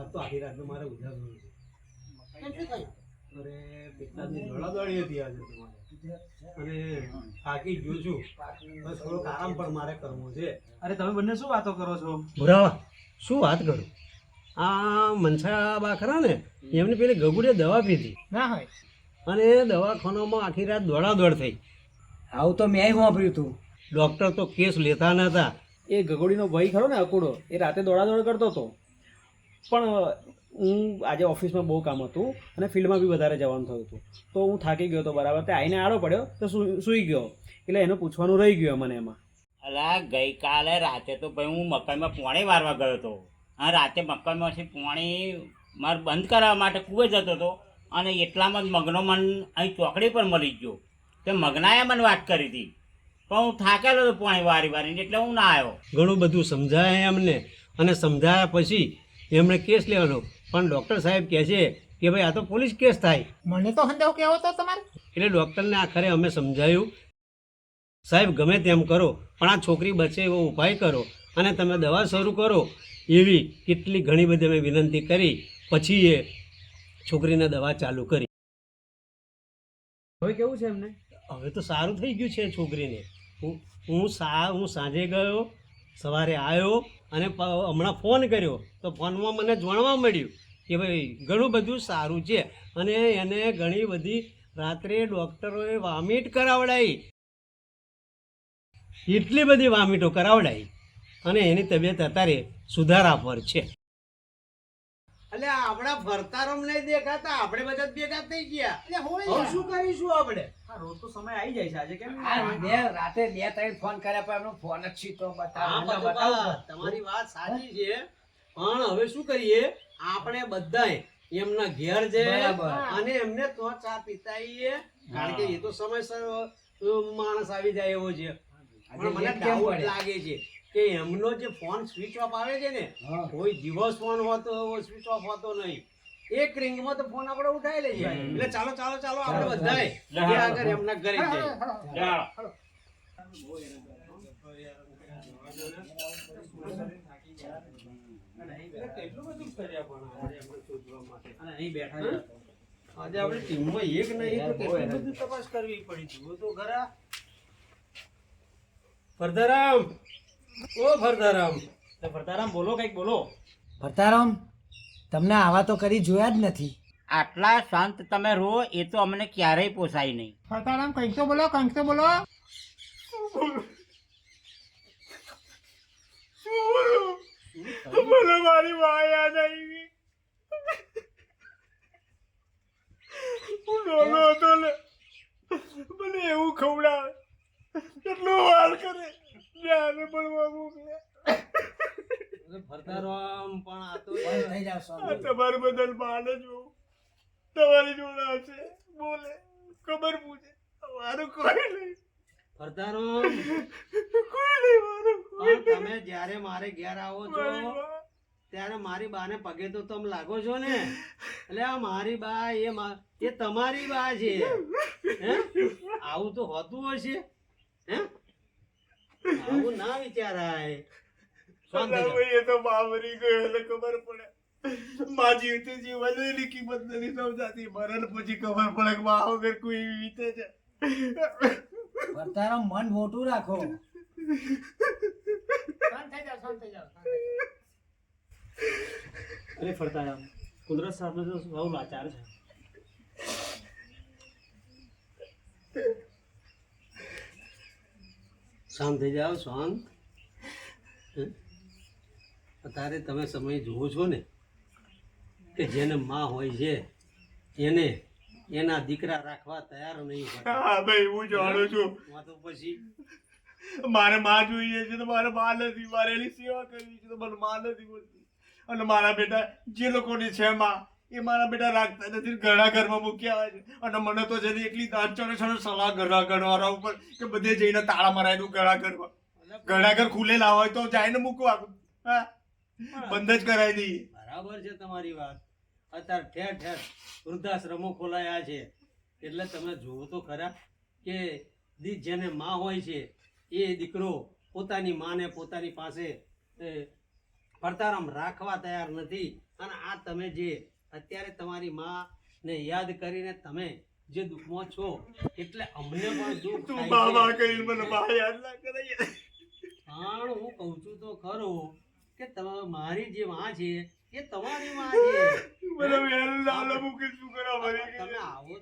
આ તો આખી રાત મારે ઉજાગરું છે. અરે પિસ્તાની દોડાદોડી હતી આજે તમારે અને થાકી ગયો છું. બસ થોડોક આરામ પણ મારે કરવો છે. અરે તમે બંને શું વાતો કરો છો? ભુરાવા શું વાત કરું? આ મનસાબા ખરા ને એમની પેલી ગગુડીએ દવા પીધી ના હોય. અને દવાખાનામાં આખી રાત દોડાદોડ થઈ. આવું તો મેં વાપર્યું હતું. ડૉક્ટર તો કેસ લેતા નતા. એ ગગોડીનો ભાઈ ખરો ને અકુડો, એ રાતે દોડાદોડ કરતો હતો. પણ હું આજે ઓફિસમાં બહુ કામ હતું અને ફિલ્ડમાં બી વધારે જવાનું થયું હતું, તો હું થાકી ગયો હતો બરાબર. તે આવીને આડો પડ્યો તો સૂઈ ગયો, એટલે એનું પૂછવાનું રહી ગયું મને એમાં. અલા ગઈકાલે રાતે તો ભાઈ હું મકાઈમાં પોણી વારવા ગયો હતો. હા, રાતે મકાઈમાંથી પોણી મારે બંધ કરવા માટે કૂવે જતો હતો અને એટલામાં જ મગનો મન અહીં ચોકડી પર મળી ગયો. તે મગનાએ મને વાત કરી હતી, પણ હું થાકેલો હતો પોણી વારી વારીને, એટલે હું ના આવ્યો. ઘણું બધું સમજાય એમને, અને સમજાયા પછી એમણે કેસ લેવાનો. પણ ડૉક્ટર સાહેબ કહે છે કે ભાઈ આ તો પોલીસ કેસ થાય. મને તો હંધાવ કેવો તો તમારે. એટલે ડૉક્ટરને આખરે અમે સમજાયું, સાહેબ ગમે તેમ કરો પણ આ છોકરી બચે એવો ઉપાય કરો અને તમે દવા શરૂ કરો. એવી કેટલી ઘણી બધી અમે વિનંતી કરી, પછી એ છોકરીને દવા ચાલુ કરી. હવે કેવું છે એમને? હવે તો સારું થઈ ગયું છે છોકરીને. હું સાંજે ગયો, સવારે આવ્યો અને હમણાં ફોન કર્યો તો ફોનમાં મને જાણવા મળ્યું કે ભાઈ ઘણું બધું સારું છે. અને એને ઘણી બધી રાત્રે ડૉક્ટરોએ વામિટ કરાવડાવી, એટલી બધી વામિટો કરાવડાવી અને એની તબિયત અત્યારે સુધારા પર છે. એટલે આપણા ભરતારમ નહીં દેખાતા, આપણે બધા ભેગા થઈ ગયા. હવે શું કરીશું આપણે? હા, રોજ તો સમય આવી જાય છે, આજે કેમ રાતે 2-3 ફોન કર્યા પણ એમનો ફોન જ છીતો તમારી વાત સાચી છે, પણ હવે શું કરીએ? આપણે બધાય એમના ઘેર જઈએ અને એમને તો ચા પીતાઈએ, કારણ કે એ તો સમયસર માણસ આવી જાય એવો છે. પણ મને ડાઉટ લાગે છે કે એમનો જે ફોન સ્વિચ ઓફ આવે છે ને, કોઈ દિવસ ફોન હોતો સ્વિચ ઓફ હોતો નહીં. એક રિંગમાં તો ફોન આપણે ઉઠાવી લઈએ. એટલે ચાલો ચાલો ચાલો આપણે બધાય આગળ એમના ઘરે જઈએ. કેટલું બધું કર્યા પણ એમને શોધવા માટે. અને અહીં બેઠા છે. આજે આપણે ટીમમાં એક નહીં તો કેટલી બધી તપાસ કરવી પડી. જુઓ તો ખરા. ફરદારામ, ઓ ફરદારામ. ભરતારામ બોલો, કંઈક બોલો. ભરતારામ, તમને આવા તો કરી જોયા જ નથી. આટલા શાંત તમે રહો એ તો અમને ક્યારેય પોસાય નહીં. ભરતારામ કંઈક તો બોલો, કંઈક તો બોલો. મને મારી માં યાદ આવી. હું નાનો હતો ને, મને એવું ખવડાવે, એટલો વાર કરે, જ્યારે ભણવા મોકલે. ફરદારામ પણ આ તો થઈ જાવ આ તમારે બદલ માન જ હોઉં. તમારી જોડે હશે, બોલે, ખબર પૂછે, મારું કોઈ નહીં. ફરદારામ કોઈ નહીં મારું. પણ તમે જ્યારે મારે ઘેર આવો છો મારી માં. ત્યારે મારી બાને પગે તો તમે લાગો છો ને. એટલે આ મારી બા એ તમારી બા છે. હે, આવું તો હોતું હશે? હે, આવું ના વિચારાય. શાંત થઈ જાઓ. એ તો બાબરી ગયો એટલે ખબર પડે. માં જીવતી જીવનની કિંમત નથી સમજાતી. મરણ પછી ખબર પડે કે માં વગર કોઈ વીતે છે. ભરતારામ મન મોટું રાખો. અરે ફરતારામ, કુદરત સાથે તો બહુ લાચાર છે. શાંત થઈ જાઓ, શાંત. અત્યારે તમે સમય જુઓ છો ને કે જેને માં હોય છે એને એના દીકરા રાખવા તૈયાર નહીં હોતા. હા ભાઈ, હું જાણું છું. તો પછી મારે માં જોઈએ છે તો મારે માં નથી. મારે એની સેવા કરવી છે તો મને માં નથી મળતી. અને મારા બેટા જે લોકોની છે માં, એ મારા બેટા રાખતા નથી, ઘણા ઘરમાં મૂક્યા હોય છે. અને મને તો છે ને એકલી દાંચો સલાહ ઘણા ઘરવાળા ઉપર કે બધે જઈને તાળા મરાય દઉં. ઘણા ઘરમાં ઘણા ઘર ખુલેલા હોય તો જાય ને મૂકવા. હા, બંધ જ કરાવી દઈએ. બરાબર છે તમારી વાત. અત્યારે ઠેર ઠેર વૃદ્ધાશ્રમો ખોલાયા છે. એટલે તમે જુઓ તો ખરા કે જેને માં હોય છે એ દીકરો પોતાની માને પોતાની પાસે પરતારામ રાખવા તૈયાર નથી. અને આ તમે જે અત્યારે તમારી માં ને યાદ કરીને તમે જે દુઃખમાં છો એટલે અમને પણ દુઃખ તું થાય બાબા છે. કરીને મને બા યાદ ના કરાય. પણ હું કહું છું તો ખરું કે મારી જે માં છે એ તમારી માં છે. મને વેલ લાલો મૂકી શું કરવા મરી તમે ગઈ? આવો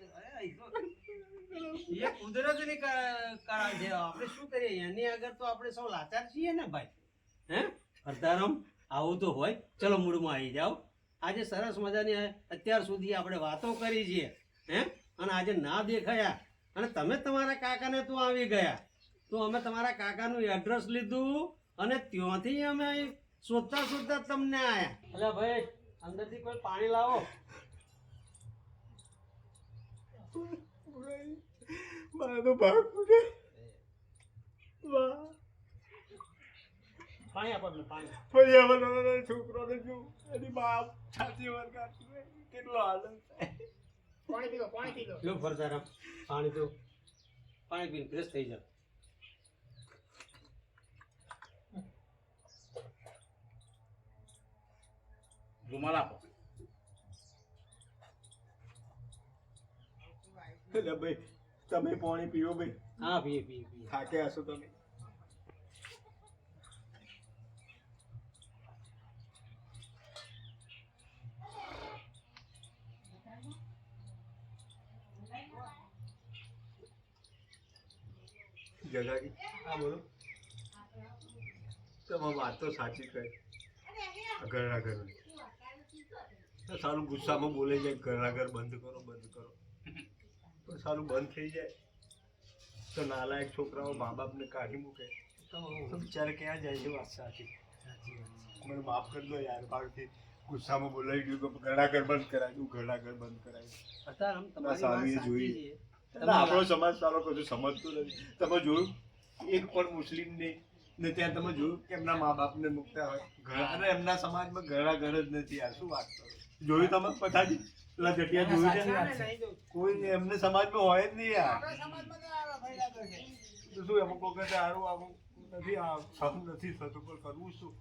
એ કુદરતની કળા છે. આપણે શું કરીએ એની આગળ તો આપણે સૌ લાચાર છીએ ને ભાઈ. હે અર્ધારામ આવું તો હોય. ચલો મૂળમાં આવી જાઓ. આજે સરસ મજાની અત્યાર સુધી આપણે વાતો કરી છે. હે અને આજે ના દેખાયા અને તમે તમારા કાકાને તો આવી ગયા તો અમે તમારા કાકાનું એડ્રેસ લીધું અને ત્યાંથી અમે શોધતા શોધતા તમને આયા. અલ્યા ભાઈ અંદરથી કોઈ પાણી લાવો. મારે તો ભાગવું છે. બા. પાણી આપો એમને, પાણી. પછી હવે નાના છોકરોને શું એની બાપ છાતી વરગાડતી હોય. કેટલો આનંદ થાય. લો ફરતારામ પાણી તો પાણી પીને ફ્રેશ થઈ જાવ. રૂમાલ આપો. એટલે ભાઈ તમે પાણી પીવો ભાઈ. હા પીએ પીએ પીએ. થાકે હશો તમે. જગાજી હા બોલો. તમે વાત તો સાચી કહી. ઘરના ઘર સારું ગુસ્સામાં બોલે જાય ઘરના ઘર બંધ કરો બંધ કરો તો સારું બંધ થઈ જાય તો નાલાયક છોકરાઓ મા બાપને કાઢી મૂકે તો બિચારા ક્યાં જાય છે. વાત સાચી. મને માફ કરી દો યાર. બાળથી ગુસ્સામાં બોલાઈ ગયું તો ઘરના ઘર બંધ કરાવી દઉં. ઘરના ઘર બંધ કરાવી ફરતારામ તમારી સારું વાત એ જોઈ. સાચી છે. આપણો સમાજ સારો કશું સમજતો નથી. તમે જોયું એક પણ મુસ્લિમ ને ત્યાં તમે જોયું કે એમના મા બાપને મૂકતા હોય અને એમના સમાજમાં ઘણા ઘર જ નથી. યાર શું વાત કરો. જોયું તમે પછાજી પેલા જટિયા જોયું છે ને? કોઈ એમને સમાજમાં હોય જ નહીં યાર. તો શું અમુક વખતે સારું આવું નથી સહન નથી થતું પણ કરવું શું?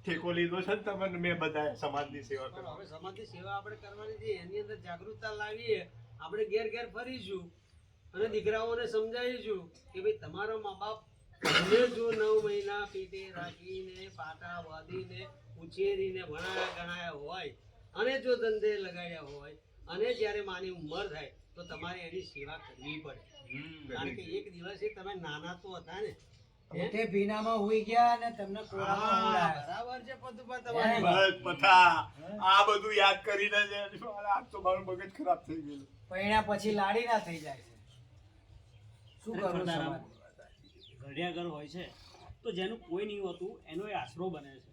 ઠેકો લીધો છે ને તમે મેં બધા સમાજની સેવા પણ કરવા. હવે સમાજની સેવા આપણે કરવાની છે. એની અંદર જાગૃતતા લાવીએ. આપણે ઘેર ઘેર ફરીશું અને દીકરાઓને સમજાવીશું કે ભાઈ તમારા મા બાપ તમને જો 9 મહિના પેટે રાખીને પાટા બાંધીને ઉછેરીને ભણાયા ગણાયા હોય અને જો ધંધે લગાડ્યા હોય અને જ્યારે માની ઉંમર થાય તો તમારે એની સેવા કરવી પડે. કારણ કે એક દિવસે તમે નાના તો હતા ને. તે ભીનામાં હોઈ ગયા ને તમને કોરામાં હા, ઉડાયા. બરાબર છે પદુભા તમારી વાત. બસ પથા આ બધું યાદ કરીને જ આજ તો મારું મગજ ખરાબ થઈ ગયું. પૈણા પછી લાડી ના થઈ જાય છે. શું કરું ફરતારામ, સમાજ? ઘડિયાઘર હોય છે તો જેનું કોઈ નહીં હોતું એનો એ આશરો બને છે.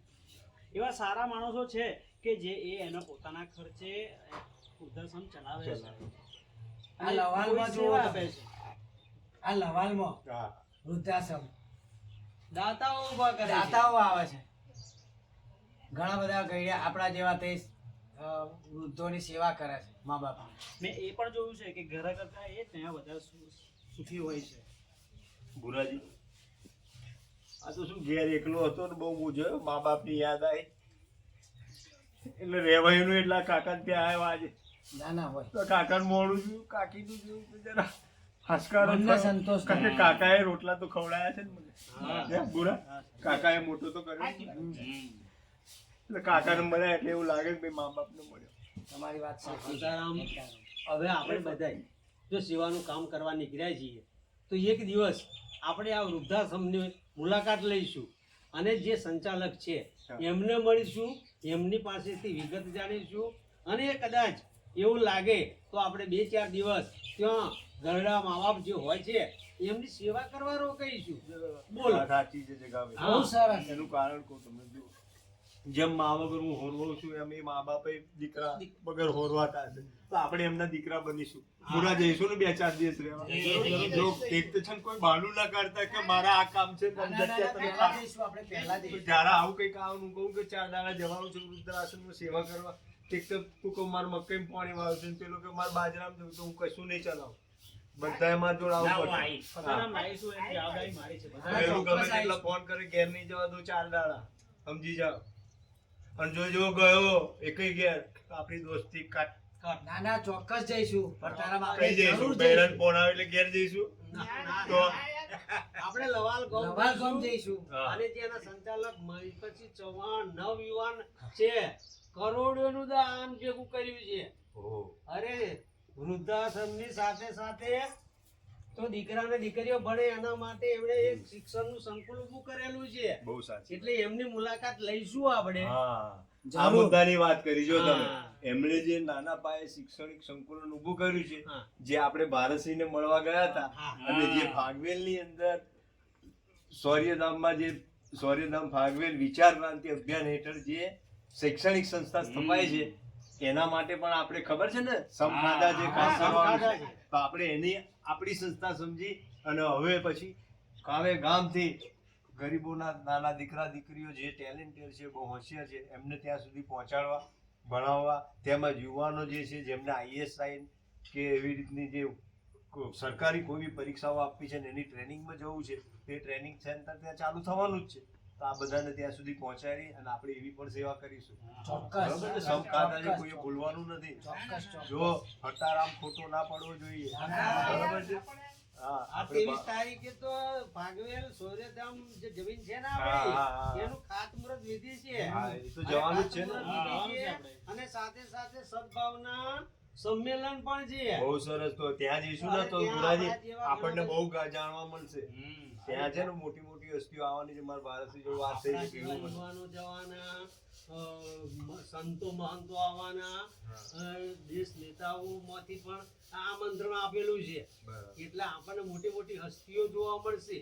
એવા સારા માણસો છે કે જે એના પોતાના ખર્ચે વૃદ્ધાશ્રમ ચલાવે છે આ અને લવાલમાં કોઈ જુઓ સેવા તમે. આપે છે. આ લવાલમાં હા વૃદ્ધાશ્રમ દાતાઓ ઊભા કરે છે. દાતાઓ આવે છે. ઘણા બધા ગઈડા આપણા જેવા તે વૃદ્ધોની સેવા કરે છે મા બાપ. મેં એ પણ જોયું છે કે ઘર કરતા એ ત્યાં વધારે સુખી હોય છે. ભુરાજી આ તો શું ઘેર એકલો હતો ને બહુ મૂંઝ્યો. મા બાપની યાદ આવી એટલે રેવાયું એટલા કાકા ત્યાં આવ્યા આજે. ના ના હોય. તો કાકાનું મોડું જોયું કાકીનું જોયું તો જરા હાશકારો મનને થયો. સંતોષ કારણ કે થાય. કાકાએ રોટલા તો ખવડાયા છે ને મને. હા. હે, ભૂરા કાકાએ મોટો તો કર્યો ને. એટલે કાકાને મળ્યા એટલે એવું લાગે કે ભાઈ મા બાપને મળ્યો. તમારી વાત સાચી છે. સીતારામ, હવે આપણે બધાય જો સેવાનું કામ કરવા નીકળ્યા છીએ તો એક દિવસ આપણે આ વૃદ્ધાશ્રમની મુલાકાત લઈશું અને જે સંચાલક છે એમને મળીશું, એમની પાસેથી વિગત જાણીશું અને કદાચ એવું લાગે તો આપણે 2-4 દિવસ ત્યાં ઘરડા મા બાપ જે હોય છે એમની સેવા કરવા રોકાઈશું. બોલો. વાત સાચી છે જગાભાઈ. બહુ સરસ. એનું કારણ કહું તમને જો જેમ મા વગર હું હોરવાઉં છું એમ એ મા બાપે દીકરા વગર હોરવાતા હશે તો આપણે એમના દીકરા બનીશું. પૂરા જઈશું ને 2-4 દિવસ રહેવા. જો એક તો છે ને કોઈ બહાનું ના કાઢતા કે મારા આ કામ છે ના, ના, ના, પહેલા જઈશું આપણે, પહેલા તો જઈશું. જ્યારે આવું કંઈક આવું કહું કે 4 દાડા જવાનું છે વૃદ્ધાશ્રમમાં સેવા કરવા. એક તો તું કહું મારું મકઈ પાણી વાવ્યું છે ને પેલો કે મારે બાજરામાં જવું તો હું કશું નહીં ચલાવું. બધાએ મારા જોડે આવું પડશે. ફરતારામ, લાવીશું એની જવાબદારી મારી છે. હા, પેલું ગમે ચોક્કસ તેટલા ફોન કરે ઘેર નહીં જવા દો 4 દાડા સમજી જાઓ. અને જો ગયો એકય ઘેર આપણી દોસ્તી કાટ ના ના ચોક્કસ જઈશું પણ તારા બાપે કઈ જઈશું જરૂર બહેરાન જઈશું. ફોન આવે એટલે ઘેર જઈશું તો આપણે લવાલ લવાલ ગામ જઈશું. હા. અને જેના સંચાલક મહિપતસિંહ ચૌહાણ નવયુવાન છે, કરોડોનું દાન ભેગું કર્યું છે. ઓહો. અરે વૃદ્ધાશ્રમની સાથે સાથે તો દીકરા ને દીકરીઓ ભણે એના માટે એમણે એક શિક્ષણનું સંકુલ ઊભું કરેલું છે. બહુ સાચી એટલે એમની મુલાકાત લઈશું આપણે. હા જરૂર. આ મુદ્દાની વાત કરી જો તમે હા. એમણે જે નાના પાયે શૈક્ષણિક સંકુલન ઊભું કર્યું છે હા. જે આપણે ભારતસિંહને મળવા ગયા હતા હા. અને જે ફાગવેલની અંદર સૌર્યધામમાં જે સૌર્યધામ ફાગવેલ વિચાર ક્રાંતિ અભિયાન હેઠળ જે શૈક્ષણિક સંસ્થા સ્થપાય છે એના માટે પણ આપણે ખબર છે ને સમખાધા જે કામ હા, કરવાનું સમખાધા છે છે. તો આપણે એની આપણી સંસ્થા સમજી અને હવે પછી ગામે ગામથી ગરીબોના નાના દીકરા દીકરીઓ જે ટેલેન્ટેડ છે બહુ હોશિયાર છે એમને ત્યાં સુધી પહોંચાડવા ભણાવવા તેમજ યુવાનો જે છે જેમને ISI કે એવી રીતની જે સરકારી કોઈ બી પરીક્ષાઓ આપવી છે ને એની ટ્રેનિંગમાં જવું છે તે ટ્રેનિંગ સેન્ટર ત્યાં ચાલુ થવાનું જ છે તો આ બધાને ત્યાં સુધી પહોંચાડી અને આપણે એવી પણ સેવા કરીશું ચોક્કસ બરોબર ને? સમખાધા જે કોઈએ ભૂલવાનું નથી ચોક્કસ ચોક્કસ. જો હટારામ ખોટો ના પડવો જોઈએ બરોબર છે હા આ આપણે 23 તારીખે તો ભાગવેલ સૌર્યધામ જે જમીન છે ને હા, આપણી, હા, હા. એનું ખાતમુહૂર્ત વિધિ છે. હા, એ તો જવાનું જ છે ને. ખાતમુહૂર્ત વિધિ છે. અને સાથે સાથે સદભાવના સંમેલન પણ છે. બહુ સરસ તો ત્યાં જઈશું ને તો અરે ત્યાં ગુરાજી આપણા જેવા આપણને ઘણા બહુ જાણવા મળશે ત્યાં છે ને મોટી મોટી હસ્તીઓ આવવાની છે મારા ભારતની જોડે વાત થઈ આપણા છે જેવા કેવું યુવાનો જવાના, સંતો મહંતો આવવાના, દેશ નેતાઓમાંથી પણ આ આમંત્રણ આપેલું છે. બરાબર. એટલે આપણને મોટી મોટી હસ્તીઓ જોવા મળશે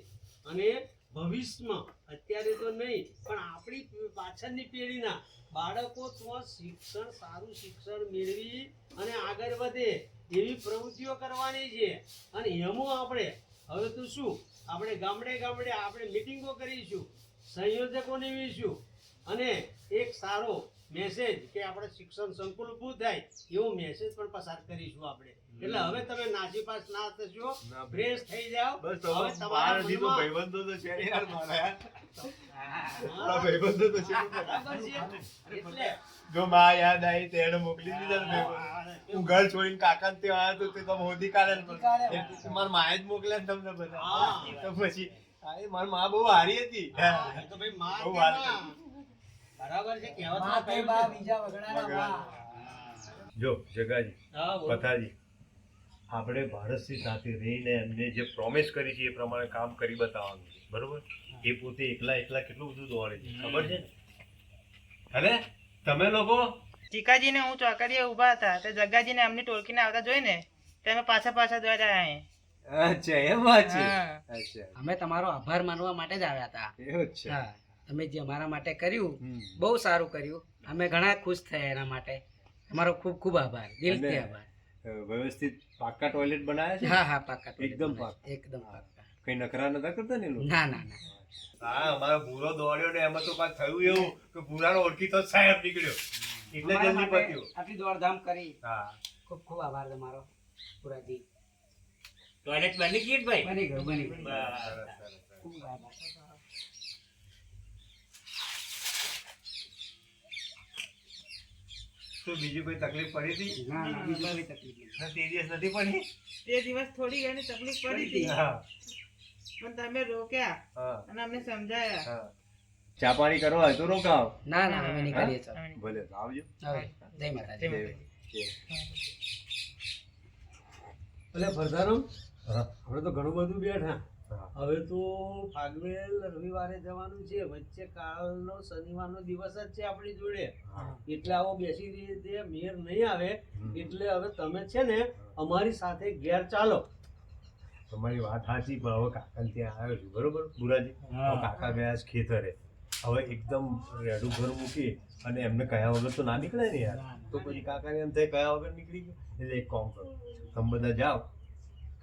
અને ભવિષ્યમાં અત્યારે તો નહીં પણ આપણી પાછળની પેઢીના બાળકો તો શિક્ષણ સારું શિક્ષણ મેળવી અને આગળ વધે એવી પ્રવૃત્તિઓ કરવાની છે. અને એમાં આપણે હવે તો શું આપણે ગામડે ગામડે આપણે મિટિંગો કરીશું, સંયોજકો નિમીશું અને એક સારો મેસેજ કે આપણે શિક્ષણ સંકુલ ઊભું થાય એવો મેસેજ પણ પસાર કરીશું આપણે. એટલે હવે તમે નાસીપાસ ના થશો, ના. ફ્રેશ થઈ જાઓ. બસ હવે તો તમારા મારાથી તો મનમાં- ભાઈબંધો તો છે ને યાર મારા યાર હા, મારા ભાઈબંધો તો છે ને. બરાબર છે. એટલે જો માં યાદ આવી તો એને મોકલી દીધા ને ભાઈબંધો. હું ઘર છોડીને કાકા ને ત્યાં આવ્યો તો તે તો મોદી કાઢે ને એટલે મારા માએ જ મોકલ્યા ને તમને બધા હા. તો પછી હા, એ મારી માં બહુ હારી હતી હા, એ તો ભાઈ માં બહુ કે વાત માં. બરાબર છે કહેવતમાં માં તે કહ્યું બા છે. બીજા વગડાના બા. જો જગાજી હા, બોલો. પથાજી આપણે ભારતસિંહ સાથે રહીને એમને જે પ્રોમિસ કરી છે એ પ્રમાણે કામ કરી બતાવવાનું છે બરોબર એ પોતે એકલા કેટલું બધું દોડે છે ખબર છે ને અરે તમે લોકો ચીકાજીને હું ચોકડીએ ઊભા હતા તે જગ્ગાજીને એમની ટોળકીને આવતા જોઈને તમે પાછા પાછા દોડ્યા અહીં. અચ્છા એમ વાત છે હા. અચ્છા અમે તમારો આભાર માનવા માટે જ આવ્યા હતા. એવું જ છે હા, તમે જે અમારા માટે કર્યું હમ. બહુ સારું કર્યું. અમે ઘણા ખુશ થયા એના માટે. તમારો ખૂબ ખૂબ આભાર, દિલથી અને આભાર. વ્યવસ્થિત પાક્કા ટોયલેટ બનાવ્યા છે હા હા પાક્કા ટોયલેટ એકદમ બનાવ્યા. પાક્કા. એકદમ પાક્કા. કઈ નખરા નતા કરતા ને એ લોકો? ના ના ના હા અમારો ભૂરો દોડ્યો ને એમાં તો પાછું થયું એવું કે ભૂરાનો ઓળખી તો સાહેબ નીકળ્યો એટલે અમારા જલ્દી માટે પત્યું આટલી દોડધામ કરી. હા ખૂબ ખૂબ આભાર તમારો પુરાજી. ટોયલેટ બની ગઈ ભાઈ બની ગયું બની ગયું. સરસ, સરસ, સરસ. ખૂબ આભાર. શું બીજી કોઈ તકલીફ પડી હતી ના ના બીજી કોઈ તકલીફ નહીં. ના, તે દિવસ નથી પડી તે દિવસ થોડી ઘણી તકલીફ પડી હતી હા પણ તમે રોક્યા હા અને અમને સમજાયા. હા ચા પાણી કરવા હોય તો રોકાવ ના ના અમે નહીં કરીએ ચાલો. અમે- ભલે આવજો હવે જય માતાજી. જય માતાજી. એટલે ભરધારામ, હા. હવે તો ઘણું બધું બેઠા. હા. હવે તો ફાગવેલ રવિવારે જવાનું છે, વચ્ચે કાલનો શનિવારનો દિવસ જ છે આપણી જોડે. હા. એટલે આવો બેસી રીતે મેર નહીં આવે. હમ. એટલે હવે તમે છે ને અમારી સાથે ઘેર ચાલો. તમારી વાત સાચી પણ હવે કાકાને ત્યાં આવ્યો છું બરોબર બુરાજી હા. હવે કાકા ગયા છે ખેતરે હવે એકદમ રેડું ઘર મૂકી અને એમને કયા વગર તો ના નીકળે ને યાર તો પછી કાકાને એમ થાય કયા વગર નીકળી ગયો એટલે એક કામ કરો તમે બધા જાઓ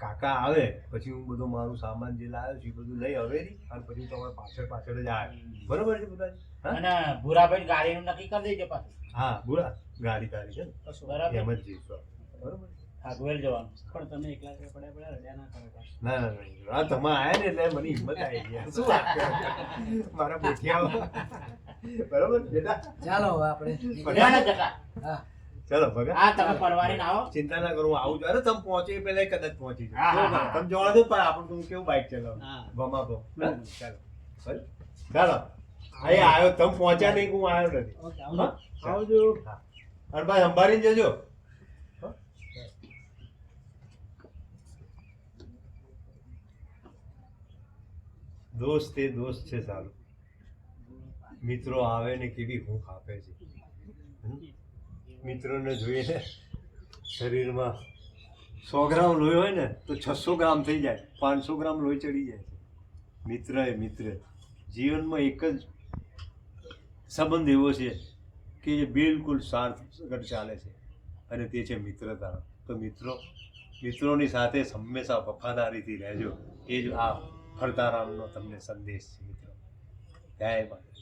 કાકા આવે પછી હું બધું મારું સામાન જે લાવ્યો છું એ બધું લઈ હવેરી અને પછી હું તમારા પાછળ પાછળ જ આવે બરોબર છે બુરાજી હા અને ભૂરાભાઈ ગાડીનું નક્કી કરી દેજો પાછું હા બુરા ગાડી તારી છે ને બરાબર એમ જ જઈશું આપણે. બરોબર ભાગવેલ જવાનું પણ તમે એકલા છે પડ્યા પડ્યા રડ્યા ના કરો પાછું. ના ના ના આ તમે આયા ને એટલે મને હિંમત આવી ગયા શું વાત કરો છો? મારા બોઠિયાઓ બરોબર બેટા ચાલો હવે આપણે લ્યો ને જટા. હા ચલો ભગત હા તમે પરવારીને આવો. ચિંતા ના કરો હું આવું છું અરે તમે પહોંચે એ પહેલા કદાચ પહોંચી હા, હા, જાઓ હા. તમે જોવા દો પણ આપણું તો કેવું બાઇક ચલાવો હા. ભમાતો ચાલો ભલે. ચાલો અહીં આવ્યો તમે પહોંચ્યા નહીં કે હું આવ્યો નથી ઓકે, હા? આવજો. હા. અને ભાઈ સંભાળીને જજો હો? દોસ્ત એ દોસ્ત છે સારું મિત્રો આવે ને કેવી હૂંફ આપે છે મિત્રોને જોઈને શરીરમાં 100 ગ્રામ લોહી હોય ને તો 600 ગ્રામ થઈ જાય 500 ગ્રામ લોહી ચડી જાય છે મિત્ર એ મિત્ર જીવનમાં એક જ સંબંધ એવો છે કે જે બિલકુલ સ્વાર્થ વગર ચાલે છે અને તે છે મિત્રતા તો મિત્રોની સાથે હંમેશા વફાદારીથી રહેજો એ જ આ ફરતા રામનો તમને સંદેશ છે મિત્રો જય માતા